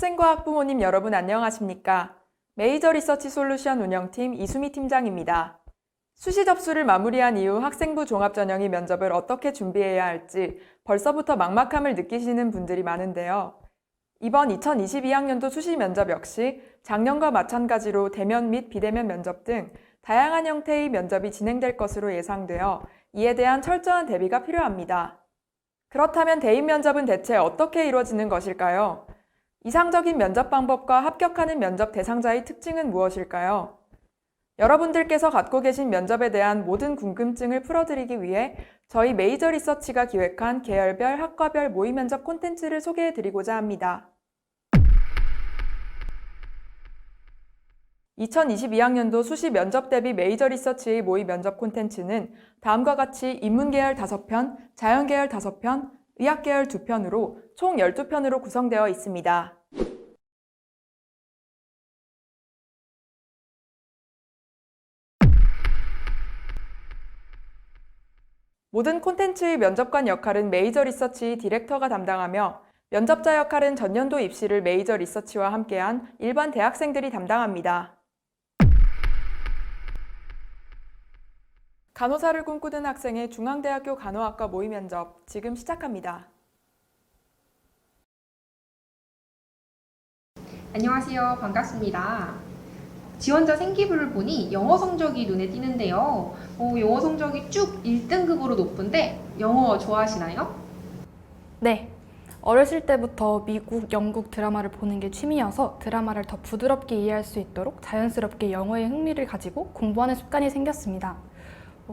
학생과 학부모님 여러분 안녕하십니까? 메이저 리서치 솔루션 운영팀 이수미 팀장입니다. 수시 접수를 마무리한 이후 학생부 종합전형의 면접을 어떻게 준비해야 할지 벌써부터 막막함을 느끼시는 분들이 많은데요. 이번 2022학년도 수시 면접 역시 작년과 마찬가지로 대면 및 비대면 면접 등 다양한 형태의 면접이 진행될 것으로 예상되어 이에 대한 철저한 대비가 필요합니다. 그렇다면 대인 면접은 대체 어떻게 이루어지는 것일까요? 이상적인 면접 방법과 합격하는 면접 대상자의 특징은 무엇일까요? 여러분들께서 갖고 계신 면접에 대한 모든 궁금증을 풀어드리기 위해 저희 메이저 리서치가 기획한 계열별, 학과별 모의 면접 콘텐츠를 소개해드리고자 합니다. 2022학년도 수시 면접 대비 메이저 리서치의 모의 면접 콘텐츠는 다음과 같이 인문계열 5편, 자연계열 5편, 의학계열 2편으로 총 12편으로 구성되어 있습니다. 모든 콘텐츠의 면접관 역할은 메이저 리서치 디렉터가 담당하며 면접자 역할은 전년도 입시를 메이저 리서치와 함께한 일반 대학생들이 담당합니다. 간호사를 꿈꾸는 학생의 중앙대학교 간호학과 모의 면접 지금 시작합니다. 안녕하세요. 반갑습니다. 지원자 생기부를 보니 영어 성적이 눈에 띄는데요. 영어 성적이 쭉 1등급으로 높은데 영어 좋아하시나요? 네. 어렸을 때부터 미국, 영국 드라마를 보는 게 취미여서 드라마를 더 부드럽게 이해할 수 있도록 자연스럽게 영어에 흥미를 가지고 공부하는 습관이 생겼습니다.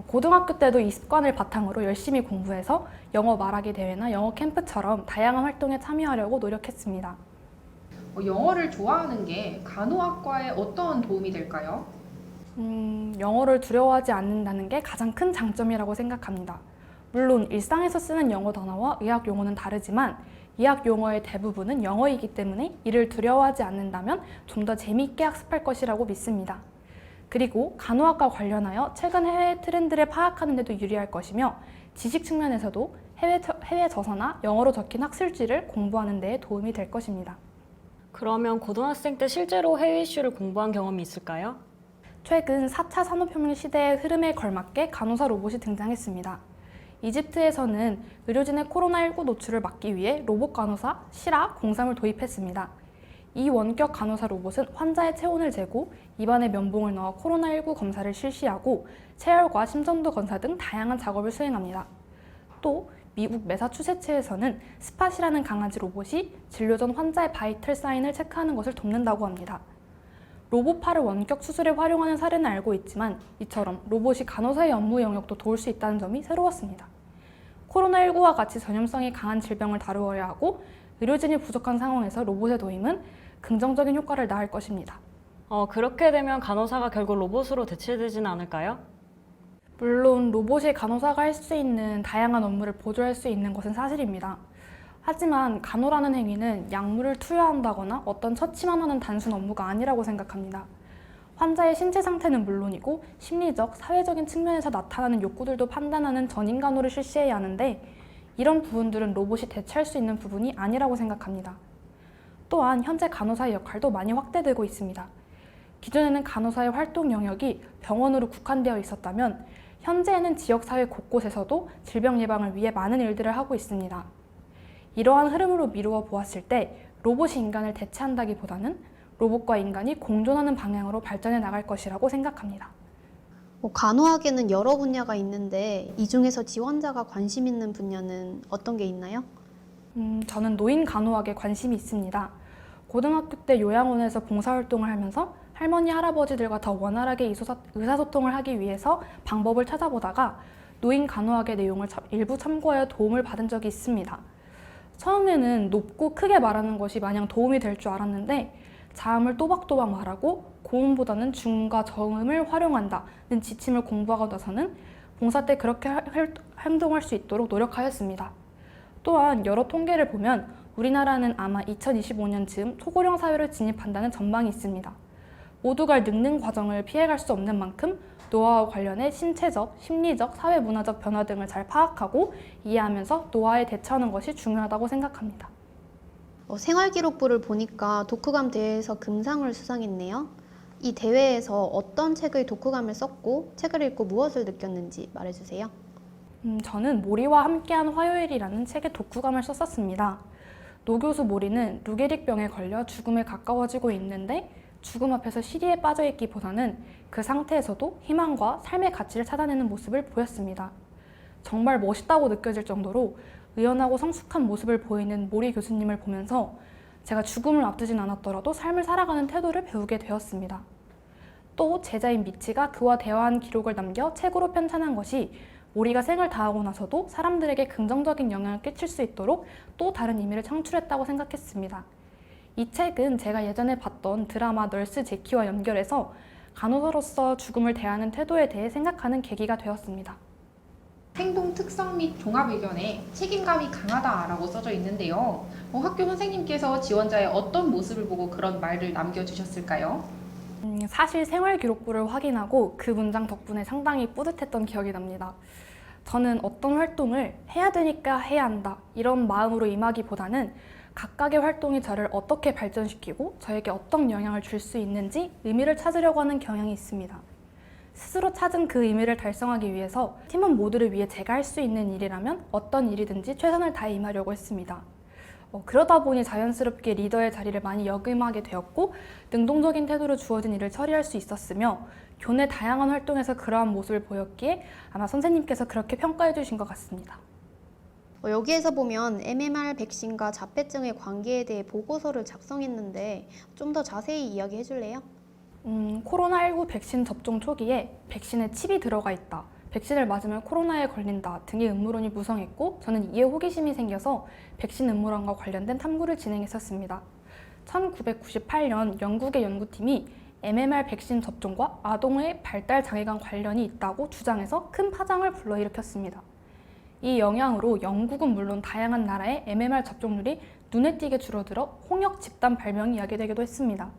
고등학교 때도 이 습관을 바탕으로 열심히 공부해서 영어 말하기 대회나 영어 캠프처럼 다양한 활동에 참여하려고 노력했습니다. 영어를 좋아하는 게 간호학과에 어떤 도움이 될까요? 영어를 두려워하지 않는다는 게 가장 큰 장점이라고 생각합니다. 물론 일상에서 쓰는 영어 단어와 의학 용어는 다르지만 의학 용어의 대부분은 영어이기 때문에 이를 두려워하지 않는다면 좀 더 재미있게 학습할 것이라고 믿습니다. 그리고 간호학과 관련하여 최근 해외 트렌드를 파악하는 데도 유리할 것이며 지식 측면에서도 해외 저서나 영어로 적힌 학술지를 공부하는 데 도움이 될 것입니다. 그러면 고등학생 때 실제로 해외 이슈를 공부한 경험이 있을까요? 최근 4차 산업혁명 시대의 흐름에 걸맞게 간호사 로봇이 등장했습니다. 이집트에서는 의료진의 코로나19 노출을 막기 위해 로봇 간호사 시라 03을 도입했습니다. 이 원격 간호사 로봇은 환자의 체온을 재고 입안에 면봉을 넣어 코로나19 검사를 실시하고 체열과 심전도 검사 등 다양한 작업을 수행합니다. 또 미국 매사추세츠에서는 스팟이라는 강아지 로봇이 진료 전 환자의 바이털 사인을 체크하는 것을 돕는다고 합니다. 로봇팔을 원격 수술에 활용하는 사례는 알고 있지만 이처럼 로봇이 간호사의 업무 영역도 도울 수 있다는 점이 새로웠습니다. 코로나19와 같이 전염성이 강한 질병을 다루어야 하고 의료진이 부족한 상황에서 로봇의 도입은 긍정적인 효과를 낳을 것입니다. 그렇게 되면 간호사가 결국 로봇으로 대체되지는 않을까요? 물론 로봇이 간호사가 할 수 있는 다양한 업무를 보조할 수 있는 것은 사실입니다. 하지만 간호라는 행위는 약물을 투여한다거나 어떤 처치만 하는 단순 업무가 아니라고 생각합니다. 환자의 신체 상태는 물론이고 심리적, 사회적인 측면에서 나타나는 욕구들도 판단하는 전인 간호를 실시해야 하는데 이런 부분들은 로봇이 대체할 수 있는 부분이 아니라고 생각합니다. 또한 현재 간호사의 역할도 많이 확대되고 있습니다. 기존에는 간호사의 활동 영역이 병원으로 국한되어 있었다면 현재에는 지역사회 곳곳에서도 질병 예방을 위해 많은 일들을 하고 있습니다. 이러한 흐름으로 미루어 보았을 때 로봇이 인간을 대체한다기보다는 로봇과 인간이 공존하는 방향으로 발전해 나갈 것이라고 생각합니다. 간호학에는 여러 분야가 있는데 이 중에서 지원자가 관심 있는 분야는 어떤 게 있나요? 저는 노인 간호학에 관심이 있습니다. 고등학교 때 요양원에서 봉사활동을 하면서 할머니, 할아버지들과 더 원활하게 의사소통을 하기 위해서 방법을 찾아보다가 노인 간호학의 내용을 일부 참고하여 도움을 받은 적이 있습니다. 처음에는 높고 크게 말하는 것이 마냥 도움이 될 줄 알았는데 자음을 또박또박 말하고 고음보다는 중과 저음을 활용한다는 지침을 공부하고 나서는 봉사 때 그렇게 행동할 수 있도록 노력하였습니다. 또한 여러 통계를 보면 우리나라는 아마 2025년 즈음 초고령 사회를 진입한다는 전망이 있습니다. 모두가 늙는 과정을 피해갈 수 없는 만큼 노화와 관련해 신체적, 심리적, 사회문화적 변화 등을 잘 파악하고 이해하면서 노화에 대처하는 것이 중요하다고 생각합니다. 생활기록부를 보니까 독후감 대회에서 금상을 수상했네요. 이 대회에서 어떤 책의 독후감을 썼고 책을 읽고 무엇을 느꼈는지 말해주세요. 저는 모리와 함께한 화요일이라는 책의 독후감을 썼었습니다. 노교수 모리는 루게릭병에 걸려 죽음에 가까워지고 있는데 죽음 앞에서 시리에 빠져있기보다는 그 상태에서도 희망과 삶의 가치를 찾아내는 모습을 보였습니다. 정말 멋있다고 느껴질 정도로 의연하고 성숙한 모습을 보이는 모리 교수님을 보면서 제가 죽음을 앞두진 않았더라도 삶을 살아가는 태도를 배우게 되었습니다. 또 제자인 미치가 그와 대화한 기록을 남겨 책으로 편찬한 것이 모리가 생을 다하고 나서도 사람들에게 긍정적인 영향을 끼칠 수 있도록 또 다른 의미를 창출했다고 생각했습니다. 이 책은 제가 예전에 봤던 드라마 널스 제키와 연결해서 간호사로서 죽음을 대하는 태도에 대해 생각하는 계기가 되었습니다. 행동 특성 및 종합 의견에 책임감이 강하다라고 써져 있는데요. 학교 선생님께서 지원자의 어떤 모습을 보고 그런 말을 남겨주셨을까요? 사실 생활기록부를 확인하고 그 문장 덕분에 상당히 뿌듯했던 기억이 납니다. 저는 어떤 활동을 해야 되니까 해야 한다 이런 마음으로 임하기보다는 각각의 활동이 저를 어떻게 발전시키고 저에게 어떤 영향을 줄 수 있는지 의미를 찾으려고 하는 경향이 있습니다. 스스로 찾은 그 의미를 달성하기 위해서 팀원 모두를 위해 제가 할 수 있는 일이라면 어떤 일이든지 최선을 다해 임하려고 했습니다. 그러다 보니 자연스럽게 리더의 자리를 많이 역임하게 되었고 능동적인 태도로 주어진 일을 처리할 수 있었으며 교내 다양한 활동에서 그러한 모습을 보였기에 아마 선생님께서 그렇게 평가해 주신 것 같습니다. 여기에서 보면 MMR 백신과 자폐증의 관계에 대해 보고서를 작성했는데 좀 더 자세히 이야기해 줄래요? 코로나19 백신 접종 초기에 백신에 칩이 들어가 있다, 백신을 맞으면 코로나에 걸린다 등의 음모론이 무성했고 저는 이에 호기심이 생겨서 백신 음모론과 관련된 탐구를 진행했었습니다. 1998년 영국의 연구팀이 MMR 백신 접종과 아동의 발달 장애 간 관련이 있다고 주장해서 큰 파장을 불러일으켰습니다. 이 영향으로 영국은 물론 다양한 나라의 MMR 접종률이 눈에 띄게 줄어들어 홍역 집단 발병이 야기되기도 했습니다.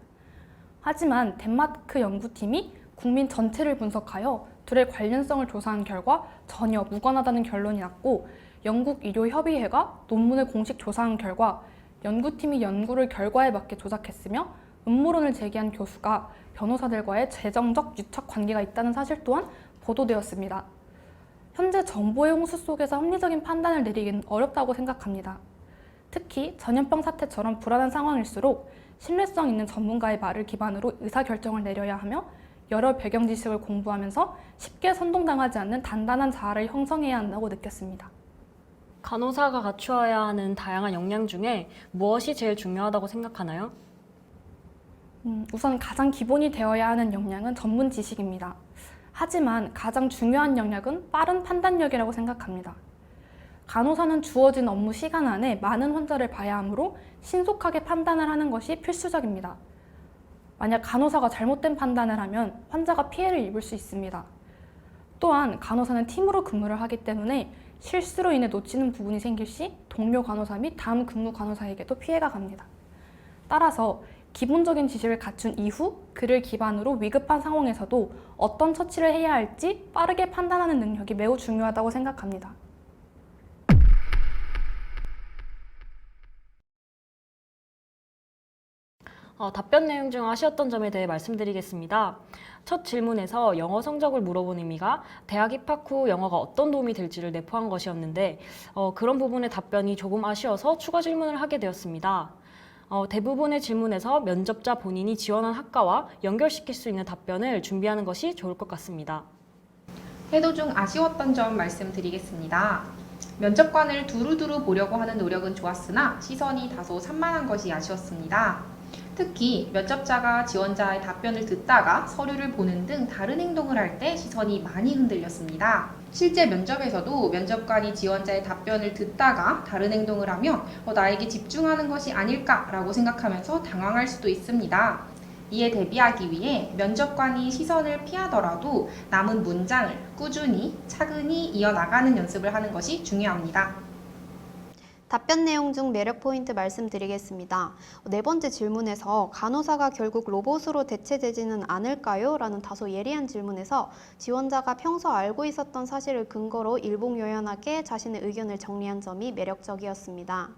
하지만 덴마크 연구팀이 국민 전체를 분석하여 둘의 관련성을 조사한 결과 전혀 무관하다는 결론이 났고 영국 의료협의회가 논문을 공식 조사한 결과 연구팀이 연구를 결과에 맞게 조작했으며 음모론을 제기한 교수가 변호사들과의 재정적 유착 관계가 있다는 사실 또한 보도되었습니다. 현재 정보의 홍수 속에서 합리적인 판단을 내리기는 어렵다고 생각합니다. 특히 전염병 사태처럼 불안한 상황일수록 신뢰성 있는 전문가의 말을 기반으로 의사결정을 내려야 하며 여러 배경 지식을 공부하면서 쉽게 선동당하지 않는 단단한 자아를 형성해야 한다고 느꼈습니다. 간호사가 갖추어야 하는 다양한 역량 중에 무엇이 제일 중요하다고 생각하나요? 우선 가장 기본이 되어야 하는 역량은 전문 지식입니다. 하지만 가장 중요한 역량은 빠른 판단력이라고 생각합니다. 간호사는 주어진 업무 시간 안에 많은 환자를 봐야 하므로 신속하게 판단을 하는 것이 필수적입니다. 만약 간호사가 잘못된 판단을 하면 환자가 피해를 입을 수 있습니다. 또한 간호사는 팀으로 근무를 하기 때문에 실수로 인해 놓치는 부분이 생길 시 동료 간호사 및 다음 근무 간호사에게도 피해가 갑니다. 따라서 기본적인 지식을 갖춘 이후 그를 기반으로 위급한 상황에서도 어떤 처치를 해야 할지 빠르게 판단하는 능력이 매우 중요하다고 생각합니다. 답변 내용 중 아쉬웠던 점에 대해 말씀드리겠습니다. 첫 질문에서 영어 성적을 물어본 의미가 대학 입학 후 영어가 어떤 도움이 될지를 내포한 것이었는데 그런 부분의 답변이 조금 아쉬워서 추가 질문을 하게 되었습니다. 대부분의 질문에서 면접자 본인이 지원한 학과와 연결시킬 수 있는 답변을 준비하는 것이 좋을 것 같습니다. 해도 중 아쉬웠던 점 말씀드리겠습니다. 면접관을 두루두루 보려고 하는 노력은 좋았으나 시선이 다소 산만한 것이 아쉬웠습니다. 특히 면접자가 지원자의 답변을 듣다가 서류를 보는 등 다른 행동을 할 때 시선이 많이 흔들렸습니다. 실제 면접에서도 면접관이 지원자의 답변을 듣다가 다른 행동을 하면 나에게 집중하는 것이 아닐까라고 생각하면서 당황할 수도 있습니다. 이에 대비하기 위해 면접관이 시선을 피하더라도 남은 문장을 꾸준히 차근히 이어나가는 연습을 하는 것이 중요합니다. 답변 내용 중 매력 포인트 말씀드리겠습니다. 네 번째 질문에서 간호사가 결국 로봇으로 대체되지는 않을까요? 라는 다소 예리한 질문에서 지원자가 평소 알고 있었던 사실을 근거로 일봉요연하게 자신의 의견을 정리한 점이 매력적이었습니다.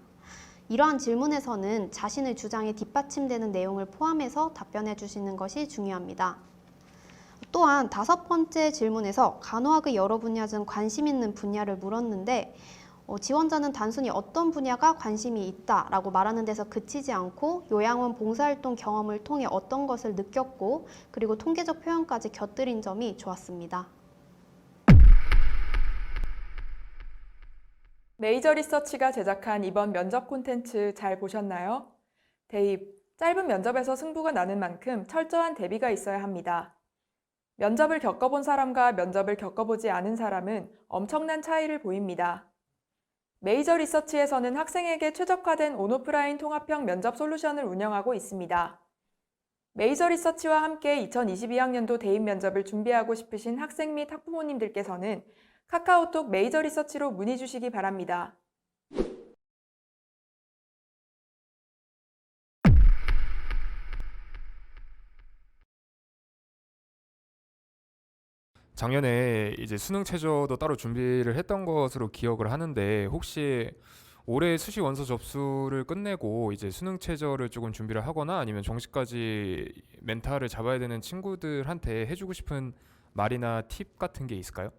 이러한 질문에서는 자신의 주장에 뒷받침되는 내용을 포함해서 답변해 주시는 것이 중요합니다. 또한 5번째 질문에서 간호학의 여러 분야 중 관심 있는 분야를 물었는데 지원자는 단순히 어떤 분야가 관심이 있다라고 말하는 데서 그치지 않고 요양원 봉사활동 경험을 통해 어떤 것을 느꼈고 그리고 통계적 표현까지 곁들인 점이 좋았습니다. 메이저 리서치가 제작한 이번 면접 콘텐츠 잘 보셨나요? 대입, 짧은 면접에서 승부가 나는 만큼 철저한 대비가 있어야 합니다. 면접을 겪어본 사람과 면접을 겪어보지 않은 사람은 엄청난 차이를 보입니다. 메이저 리서치에서는 학생에게 최적화된 온오프라인 통합형 면접 솔루션을 운영하고 있습니다. 메이저 리서치와 함께 2022학년도 대입 면접을 준비하고 싶으신 학생 및 학부모님들께서는 카카오톡 메이저 리서치로 문의 주시기 바랍니다. 작년에 이제 수능 최저도 따로 준비를 했던 것으로 기억을 하는데 혹시 올해 수시 원서 접수를 끝내고 이제 수능 최저를 조금 준비를 하거나 아니면 정시까지 멘탈을 잡아야 되는 친구들한테 해주고 싶은 말이나 팁 같은 게 있을까요?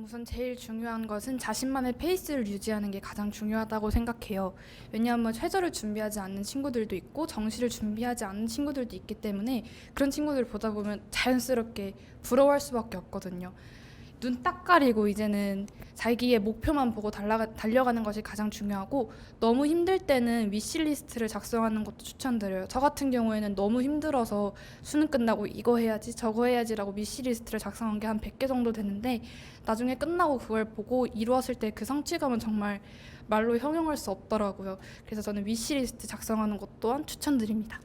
우선 제일 중요한 것은 자신만의 페이스를 유지하는 게 가장 중요하다고 생각해요. 왜냐하면 최저를 준비하지 않는 친구들도 있고 정시를 준비하지 않는 친구들도 있기 때문에 그런 친구들 보다 보면 자연스럽게 부러워할 수밖에 없거든요. 눈 딱 가리고 이제는 자기의 목표만 보고 달려가는 것이 가장 중요하고 너무 힘들 때는 위시리스트를 작성하는 것도 추천드려요. 저 같은 경우에는 너무 힘들어서 수능 끝나고 이거 해야지 저거 해야지라고 위시리스트를 작성한 게 한 100개 정도 되는데 나중에 끝나고 그걸 보고 이루었을 때 그 성취감은 정말 말로 형용할 수 없더라고요. 그래서 저는 위시리스트 작성하는 것 또한 추천드립니다.